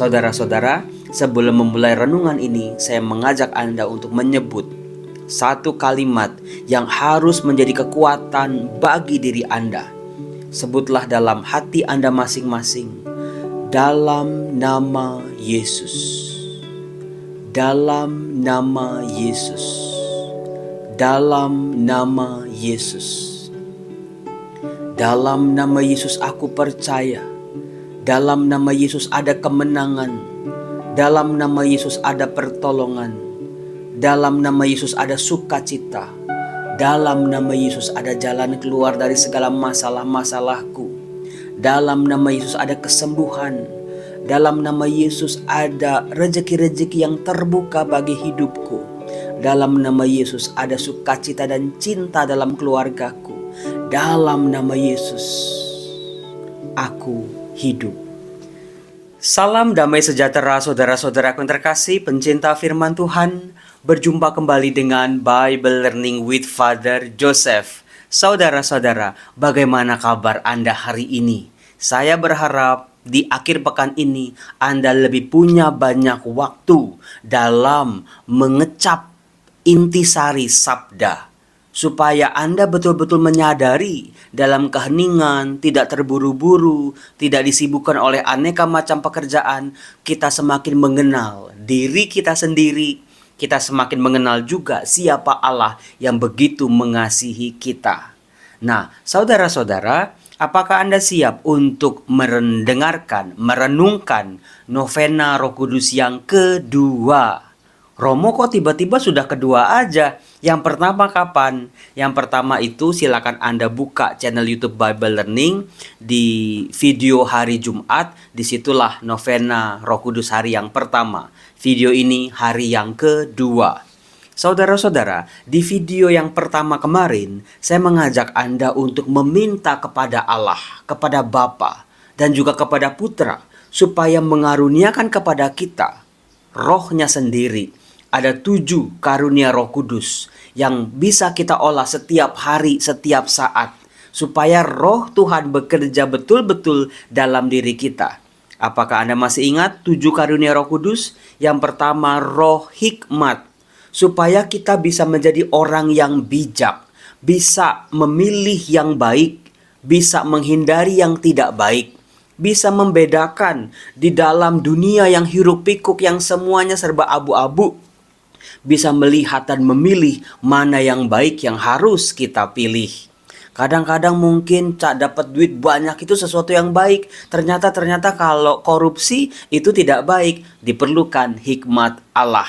Saudara-saudara, sebelum memulai renungan ini, saya mengajak Anda untuk menyebut satu kalimat yang harus menjadi kekuatan bagi diri Anda. Sebutlah dalam hati Anda masing-masing, dalam nama Yesus. Dalam nama Yesus. Dalam nama Yesus. Dalam nama Yesus aku percaya. Dalam nama Yesus ada kemenangan. Dalam nama Yesus ada pertolongan. Dalam nama Yesus ada sukacita. Dalam nama Yesus ada jalan keluar dari segala masalah-masalahku. Dalam nama Yesus ada kesembuhan. Dalam nama Yesus ada rezeki-rezeki yang terbuka bagi hidupku. Dalam nama Yesus ada sukacita dan cinta dalam keluargaku. Dalam nama Yesus aku hidup. Salam damai sejahtera saudara-saudaraku yang terkasih, pencinta firman Tuhan. Berjumpa kembali dengan Bible Learning with Father Joseph. Saudara-saudara, bagaimana kabar Anda hari ini? Saya berharap di akhir pekan ini Anda lebih punya banyak waktu dalam mengecap intisari sabda, supaya Anda betul-betul menyadari dalam keheningan, tidak terburu-buru, tidak disibukkan oleh aneka macam pekerjaan. Kita semakin mengenal diri kita sendiri, kita semakin mengenal juga siapa Allah yang begitu mengasihi kita. Nah, saudara-saudara, apakah Anda siap untuk merenungkan novena Roh Kudus yang kedua? Romo kok tiba-tiba sudah kedua aja? Yang pertama kapan? Yang pertama itu silakan Anda buka channel YouTube Bible Learning di video hari Jumat. Disitulah novena Roh Kudus hari yang pertama. Video ini hari yang kedua. Saudara-saudara, di video yang pertama kemarin, saya mengajak Anda untuk meminta kepada Allah, kepada Bapa, dan juga kepada Putra, supaya mengaruniakan kepada kita Roh-Nya sendiri. Ada 7 karunia Roh Kudus yang bisa kita olah setiap hari, setiap saat, supaya Roh Tuhan bekerja betul-betul dalam diri kita. Apakah Anda masih ingat 7 karunia Roh Kudus? Yang pertama, roh hikmat, supaya kita bisa menjadi orang yang bijak, bisa memilih yang baik, bisa menghindari yang tidak baik, bisa membedakan di dalam dunia yang hiruk-pikuk yang semuanya serba abu-abu, bisa melihat dan memilih mana yang baik yang harus kita pilih. Kadang-kadang mungkin dapat duit banyak itu sesuatu yang baik. Ternyata kalau korupsi itu tidak baik. Diperlukan hikmat Allah.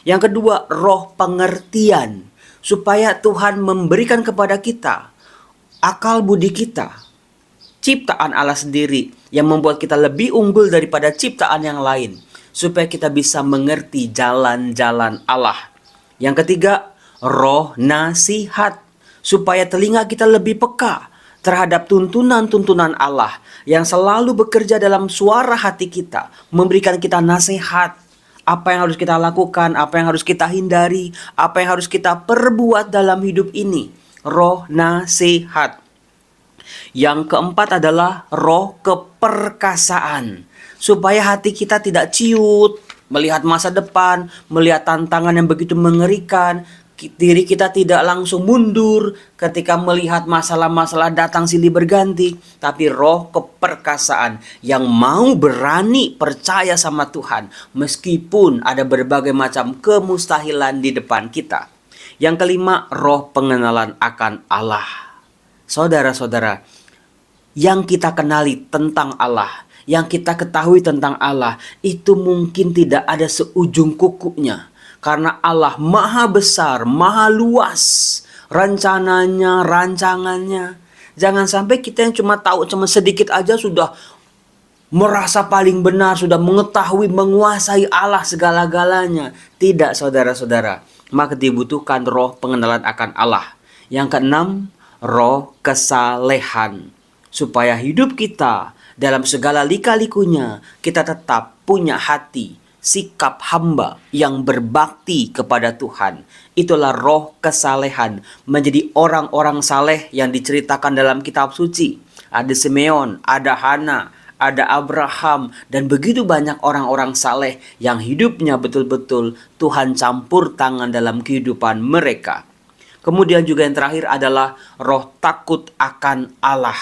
Yang kedua, roh pengertian, supaya Tuhan memberikan kepada kita akal budi kita, ciptaan Allah sendiri yang membuat kita lebih unggul daripada ciptaan yang lain, supaya kita bisa mengerti jalan-jalan Allah. Yang ketiga, roh nasihat, supaya telinga kita lebih peka terhadap tuntunan-tuntunan Allah yang selalu bekerja dalam suara hati kita, memberikan kita nasihat. Apa yang harus kita lakukan, apa yang harus kita hindari, apa yang harus kita perbuat dalam hidup ini. Roh nasihat. Yang keempat adalah roh keperkasaan, supaya hati kita tidak ciut melihat masa depan, melihat tantangan yang begitu mengerikan. Diri kita tidak langsung mundur ketika melihat masalah-masalah datang silih berganti, tapi roh keperkasaan yang mau berani percaya sama Tuhan meskipun ada berbagai macam kemustahilan di depan kita. Yang kelima, roh pengenalan akan Allah. Saudara-saudara, yang kita kenali tentang Allah, yang kita ketahui tentang Allah, itu mungkin tidak ada seujung kukunya. Karena Allah maha besar, maha luas rencananya, rancangannya. Jangan sampai kita yang cuma tahu sedikit aja sudah merasa paling benar, sudah mengetahui, menguasai Allah segala-galanya. Tidak, saudara-saudara. Maka dibutuhkan roh pengenalan akan Allah. Yang keenam, roh kesalehan, supaya hidup kita dalam segala lika-likunya kita tetap punya hati, sikap hamba yang berbakti kepada Tuhan. Itulah roh kesalehan, menjadi orang-orang saleh yang diceritakan dalam kitab suci. Ada Simeon, ada Hana, ada Abraham, dan begitu banyak orang-orang saleh yang hidupnya betul-betul Tuhan campur tangan dalam kehidupan mereka. Kemudian juga yang terakhir adalah roh takut akan Allah.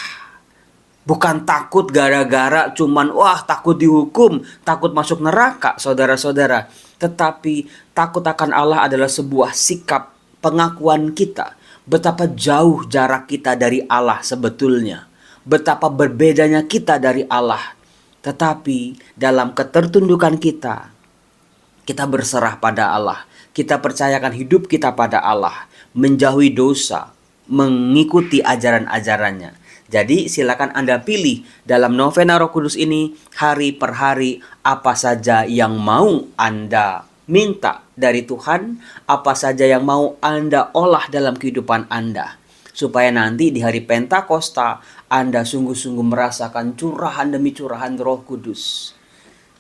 Bukan takut gara-gara cuman takut dihukum, takut masuk neraka, saudara-saudara. Tetapi takut akan Allah adalah sebuah sikap pengakuan kita betapa jauh jarak kita dari Allah sebetulnya. Betapa berbedanya kita dari Allah. Tetapi dalam ketertundukan kita berserah pada Allah. Kita percayakan hidup kita pada Allah, menjauhi dosa, mengikuti ajaran-ajarannya. Jadi silakan Anda pilih dalam novena Roh Kudus ini hari per hari apa saja yang mau Anda minta dari Tuhan, apa saja yang mau Anda olah dalam kehidupan Anda. Supaya nanti di hari Pentakosta Anda sungguh-sungguh merasakan curahan demi curahan Roh Kudus.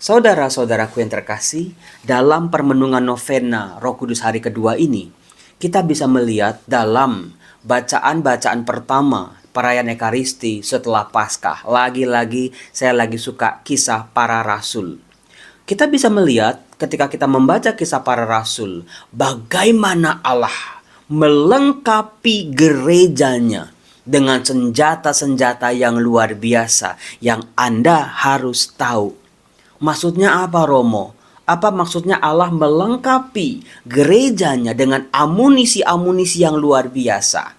Saudara-saudaraku yang terkasih, dalam permenungan novena Roh Kudus hari kedua ini, kita bisa melihat dalam bacaan-bacaan pertama perayaan Ekaristi setelah Paskah. Lagi-lagi saya lagi suka kisah para rasul. Kita bisa melihat ketika kita membaca kisah para rasul, bagaimana Allah melengkapi gerejanya dengan senjata-senjata yang luar biasa yang Anda harus tahu. Maksudnya apa, Romo? Apa maksudnya Allah melengkapi gerejanya dengan amunisi-amunisi yang luar biasa?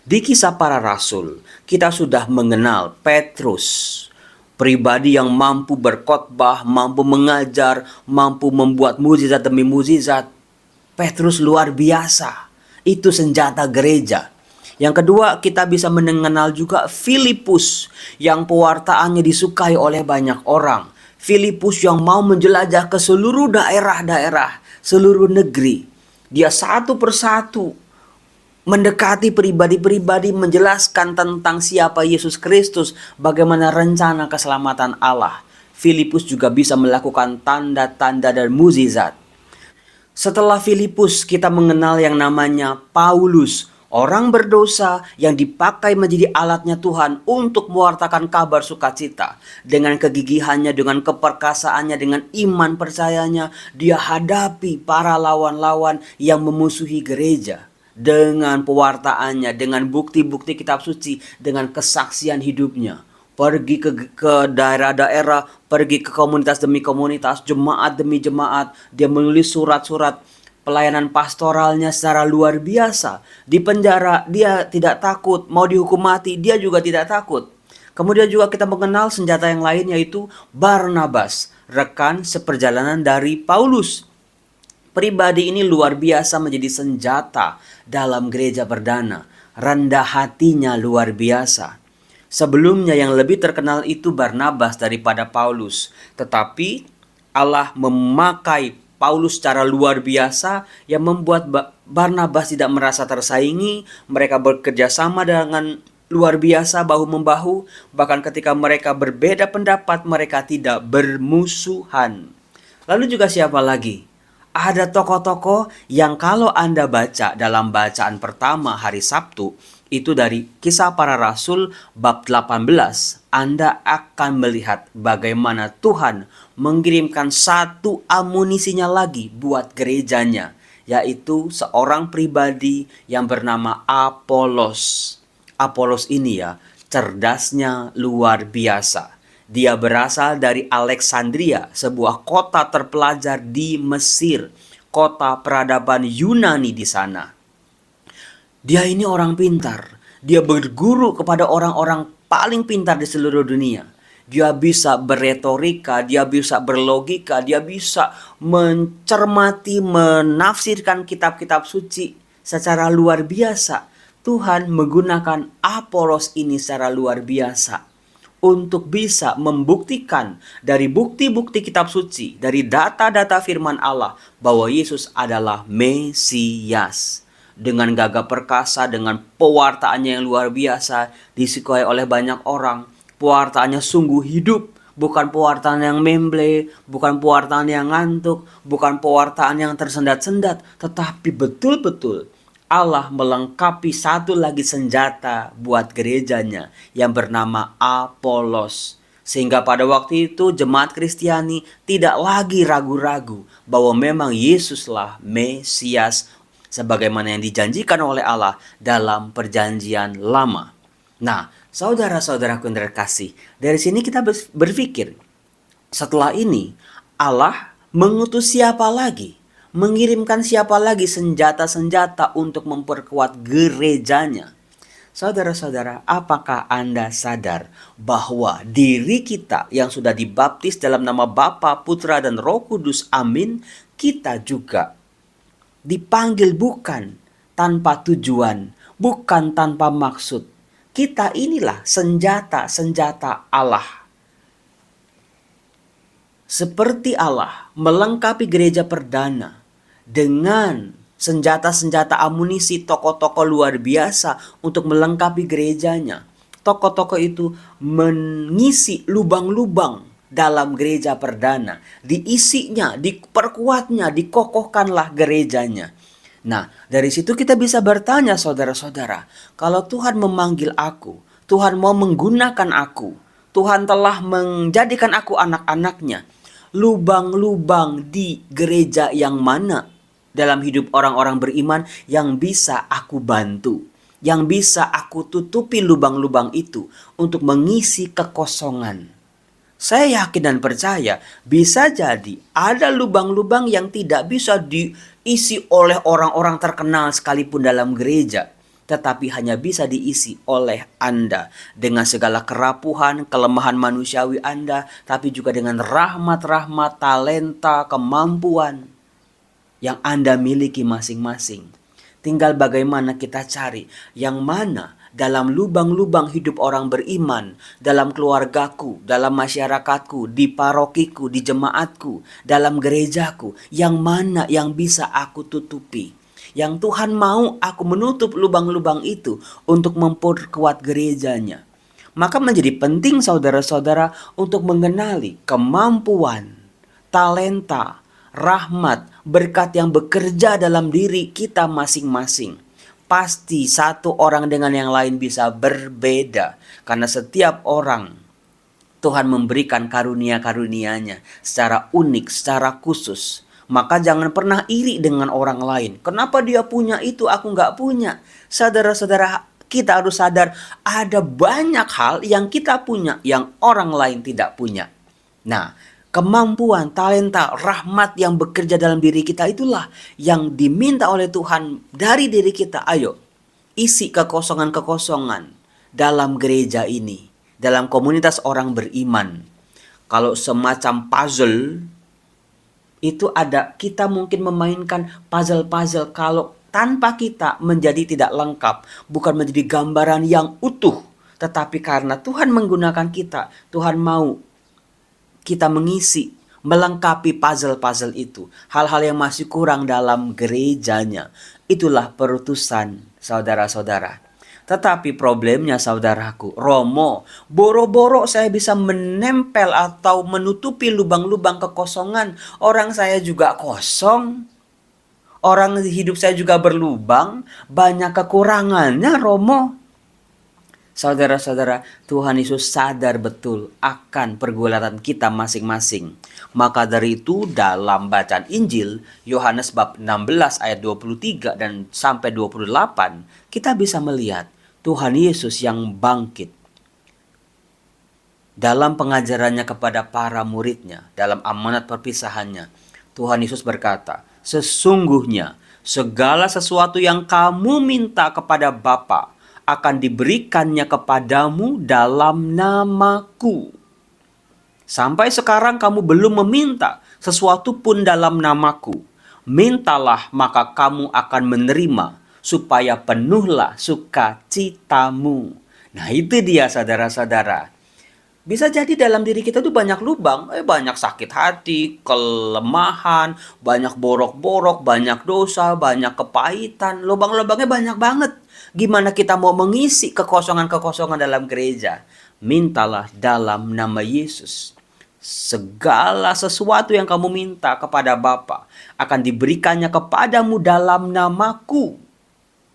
Di kisah para rasul, kita sudah mengenal Petrus, pribadi yang mampu berkhotbah, mampu mengajar, mampu membuat mukjizat demi mukjizat. Petrus luar biasa. Itu senjata gereja. Yang kedua, kita bisa mengenal juga Filipus yang pewartaannya disukai oleh banyak orang. Filipus yang mau menjelajah ke seluruh daerah-daerah, seluruh negeri. Dia satu persatu mendekati pribadi-pribadi, menjelaskan tentang siapa Yesus Kristus, bagaimana rencana keselamatan Allah. Filipus juga bisa melakukan tanda-tanda dan mukjizat. Setelah Filipus, kita mengenal yang namanya Paulus, orang berdosa yang dipakai menjadi alatnya Tuhan untuk mewartakan kabar sukacita. Dengan kegigihannya, dengan keperkasaannya, dengan iman percayanya, dia hadapi para lawan-lawan yang memusuhi gereja. Dengan pewartaannya, dengan bukti-bukti kitab suci, dengan kesaksian hidupnya. Pergi ke daerah-daerah, pergi ke komunitas demi komunitas, jemaat demi jemaat. Dia menulis surat-surat. Pelayanan pastoralnya secara luar biasa. Di penjara dia tidak takut, mau dihukum mati dia juga tidak takut. Kemudian juga kita mengenal senjata yang lain, yaitu Barnabas, rekan seperjalanan dari Paulus. Pribadi ini luar biasa menjadi senjata dalam gereja perdana. Rendah hatinya luar biasa. Sebelumnya yang lebih terkenal itu Barnabas daripada Paulus. Tetapi Allah memakai Paulus secara luar biasa yang membuat Barnabas tidak merasa tersaingi. Mereka bekerja sama dengan luar biasa, bahu-membahu. Bahkan ketika mereka berbeda pendapat, mereka tidak bermusuhan. Lalu juga siapa lagi? Ada tokoh-tokoh yang kalau Anda baca dalam bacaan pertama hari Sabtu, itu dari Kisah Para Rasul bab 18, Anda akan melihat bagaimana Tuhan mengirimkan satu amunisinya lagi buat gerejanya, yaitu seorang pribadi yang bernama Apolos. Apolos ini cerdasnya luar biasa. Dia berasal dari Alexandria, sebuah kota terpelajar di Mesir, kota peradaban Yunani di sana. Dia ini orang pintar. Dia berguru kepada orang-orang paling pintar di seluruh dunia. Dia bisa berretorika, dia bisa berlogika, dia bisa mencermati, menafsirkan kitab-kitab suci secara luar biasa. Tuhan menggunakan Apolos ini secara luar biasa untuk bisa membuktikan dari bukti-bukti kitab suci, dari data-data firman Allah, bahwa Yesus adalah Mesias. Dengan gagah perkasa, dengan pewartaannya yang luar biasa, disukai oleh banyak orang. Pewartaannya sungguh hidup, bukan pewartaan yang memble, bukan pewartaan yang ngantuk, bukan pewartaan yang tersendat-sendat, tetapi betul-betul Allah melengkapi satu lagi senjata buat gerejanya yang bernama Apolos. Sehingga pada waktu itu jemaat Kristiani tidak lagi ragu-ragu bahwa memang Yesuslah Mesias sebagaimana yang dijanjikan oleh Allah dalam perjanjian lama. Nah, saudara-saudaraku yang terkasih, dari sini kita berpikir, setelah ini Allah mengutus siapa lagi? Mengirimkan siapa lagi senjata-senjata untuk memperkuat gerejanya? Saudara-saudara, apakah Anda sadar bahwa diri kita yang sudah dibaptis dalam nama Bapa, Putra, dan Roh Kudus, amin, kita juga dipanggil bukan tanpa tujuan, bukan tanpa maksud. Kita inilah senjata-senjata Allah. Seperti Allah melengkapi gereja perdana dengan senjata-senjata amunisi tokoh-tokoh luar biasa untuk melengkapi gerejanya. Tokoh-tokoh itu mengisi lubang-lubang dalam gereja perdana. Diisinya, diperkuatnya, dikokohkanlah gerejanya. Nah, dari situ kita bisa bertanya saudara-saudara, kalau Tuhan memanggil aku, Tuhan mau menggunakan aku, Tuhan telah menjadikan aku anak-anaknya, lubang-lubang di gereja yang mana dalam hidup orang-orang beriman yang bisa aku bantu, yang bisa aku tutupi lubang-lubang itu untuk mengisi kekosongan. Saya yakin dan percaya bisa jadi ada lubang-lubang yang tidak bisa diisi oleh orang-orang terkenal sekalipun dalam gereja, tetapi hanya bisa diisi oleh Anda dengan segala kerapuhan, kelemahan manusiawi Anda, tapi juga dengan rahmat-rahmat, talenta, kemampuan yang Anda miliki masing-masing. Tinggal bagaimana kita cari yang mana dalam lubang-lubang hidup orang beriman, dalam keluargaku, dalam masyarakatku, di parokiku, di jemaatku, dalam gerejaku, yang mana yang bisa aku tutupi. Yang Tuhan mau aku menutup lubang-lubang itu untuk memperkuat gerejanya. Maka menjadi penting saudara-saudara untuk mengenali kemampuan, talenta, rahmat, berkat yang bekerja dalam diri kita masing-masing. Pasti satu orang dengan yang lain bisa berbeda. Karena setiap orang Tuhan memberikan karunia-karunia-Nya secara unik, secara khusus. Maka jangan pernah iri dengan orang lain. Kenapa dia punya itu, aku nggak punya? Saudara-saudara, kita harus sadar ada banyak hal yang kita punya yang orang lain tidak punya. Nah, kemampuan, talenta, rahmat yang bekerja dalam diri kita itulah yang diminta oleh Tuhan dari diri kita. Ayo, isi kekosongan-kekosongan dalam gereja ini, dalam komunitas orang beriman. Kalau semacam puzzle, itu ada, kita mungkin memainkan puzzle-puzzle kalau tanpa kita menjadi tidak lengkap, bukan menjadi gambaran yang utuh. Tetapi karena Tuhan menggunakan kita, Tuhan mau kita mengisi, melengkapi puzzle-puzzle itu. Hal-hal yang masih kurang dalam gerejanya. Itulah perutusan saudara-saudara. Tetapi problemnya saudaraku, Romo, boro-boro saya bisa menempel atau menutupi lubang-lubang kekosongan. Orang saya juga kosong. Orang hidup saya juga berlubang. Banyak kekurangannya, Romo. Saudara-saudara, Tuhan Yesus sadar betul akan pergulatan kita masing-masing. Maka dari itu dalam bacaan Injil, Yohanes bab 16 ayat 23 dan sampai 28, kita bisa melihat Tuhan Yesus yang bangkit. Dalam pengajarannya kepada para muridnya, dalam amanat perpisahannya, Tuhan Yesus berkata, sesungguhnya segala sesuatu yang kamu minta kepada Bapa akan diberikannya kepadamu dalam namaku. Sampai sekarang kamu belum meminta sesuatu pun dalam namaku. Mintalah maka kamu akan menerima, supaya penuhlah sukacitamu. Nah itu dia saudara-saudara. Bisa jadi dalam diri kita tuh banyak lubang, banyak sakit hati, kelemahan, banyak borok-borok, banyak dosa, banyak kepahitan, lubang-lubangnya banyak banget. Gimana kita mau mengisi kekosongan-kekosongan dalam gereja? Mintalah dalam nama Yesus. Segala sesuatu yang kamu minta kepada Bapa akan diberikannya kepadamu dalam namaku.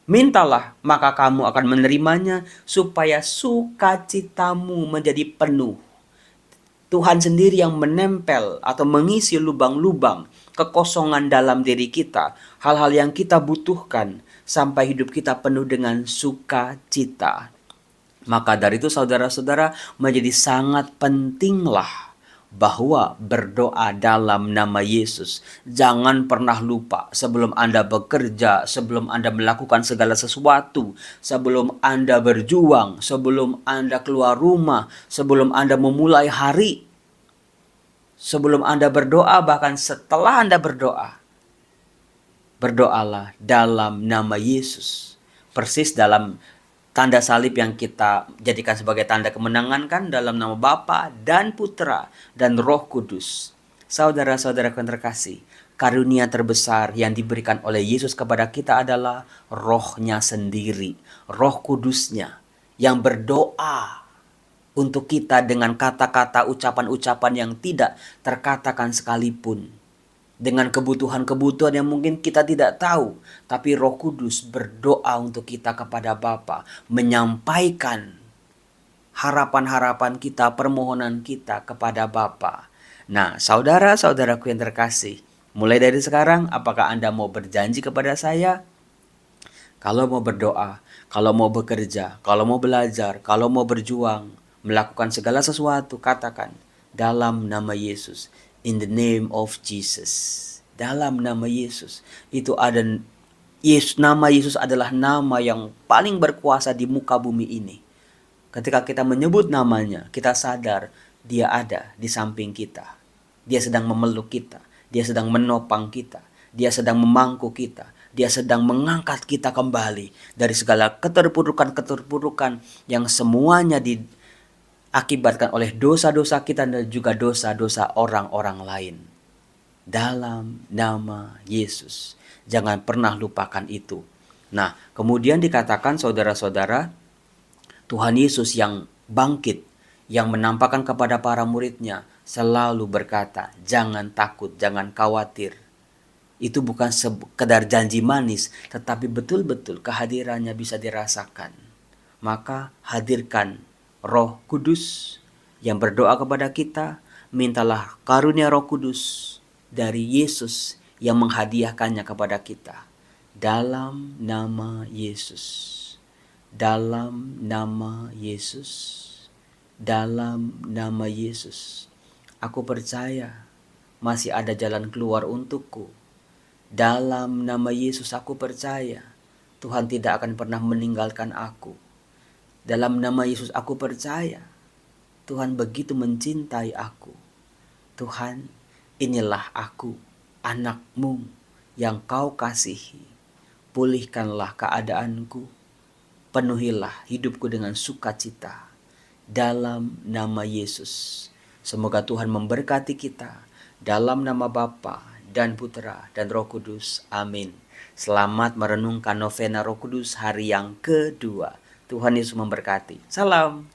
Mintalah, maka kamu akan menerimanya supaya sukacitamu menjadi penuh. Tuhan sendiri yang menempel atau mengisi lubang-lubang kekosongan dalam diri kita, hal-hal yang kita butuhkan sampai hidup kita penuh dengan sukacita. Maka dari itu saudara-saudara, menjadi sangat pentinglah bahwa berdoa dalam nama Yesus. Jangan pernah lupa sebelum Anda bekerja, sebelum Anda melakukan segala sesuatu, sebelum Anda berjuang, sebelum Anda keluar rumah, sebelum Anda memulai hari, sebelum Anda berdoa, bahkan setelah Anda berdoa, berdoalah dalam nama Yesus. Persis dalam tanda salib yang kita jadikan sebagai tanda kemenangan kan, dalam nama Bapa dan Putra dan Roh Kudus. Saudara-saudara yang terkasih, karunia terbesar yang diberikan oleh Yesus kepada kita adalah Roh-Nya sendiri, Roh Kudusnya yang berdoa untuk kita dengan kata-kata ucapan-ucapan yang tidak terkatakan sekalipun. Dengan kebutuhan-kebutuhan yang mungkin kita tidak tahu, tapi Roh Kudus berdoa untuk kita kepada Bapa, menyampaikan harapan-harapan kita, permohonan kita kepada Bapa. Nah, saudara-saudaraku yang terkasih, mulai dari sekarang apakah Anda mau berjanji kepada saya? Kalau mau berdoa, kalau mau bekerja, kalau mau belajar, kalau mau berjuang, melakukan segala sesuatu, katakan dalam nama Yesus. In the name of Jesus. Dalam nama Yesus. Itu ada Yesus, nama Yesus adalah nama yang paling berkuasa di muka bumi ini. Ketika kita menyebut namanya, kita sadar dia ada di samping kita. Dia sedang memeluk kita. Dia sedang menopang kita. Dia sedang memangku kita. Dia sedang mengangkat kita kembali dari segala keterpurukan-keterpurukan yang semuanya diakibatkan oleh dosa-dosa kita dan juga dosa-dosa orang-orang lain. Dalam nama Yesus. Jangan pernah lupakan itu. Nah, kemudian dikatakan saudara-saudara, Tuhan Yesus yang bangkit, yang menampakkan kepada para muridnya, selalu berkata, jangan takut, jangan khawatir. Itu bukan sekedar janji manis, tetapi betul-betul kehadirannya bisa dirasakan. Maka hadirkan Roh Kudus yang berdoa kepada kita, mintalah karunia Roh Kudus dari Yesus yang menghadiahkannya kepada kita. Dalam nama Yesus. Dalam nama Yesus. Dalam nama Yesus. Aku percaya masih ada jalan keluar untukku. Dalam nama Yesus aku percaya Tuhan tidak akan pernah meninggalkan aku. Dalam nama Yesus aku percaya Tuhan begitu mencintai aku. Tuhan, inilah aku, anak-Mu yang Kau kasihi. Pulihkanlah keadaanku. Penuhilah hidupku dengan sukacita. Dalam nama Yesus. Semoga Tuhan memberkati kita. Dalam nama Bapa dan Putra dan Roh Kudus. Amin. Selamat merenungkan novena Roh Kudus hari yang kedua. Tuhan Yesus memberkati. Salam.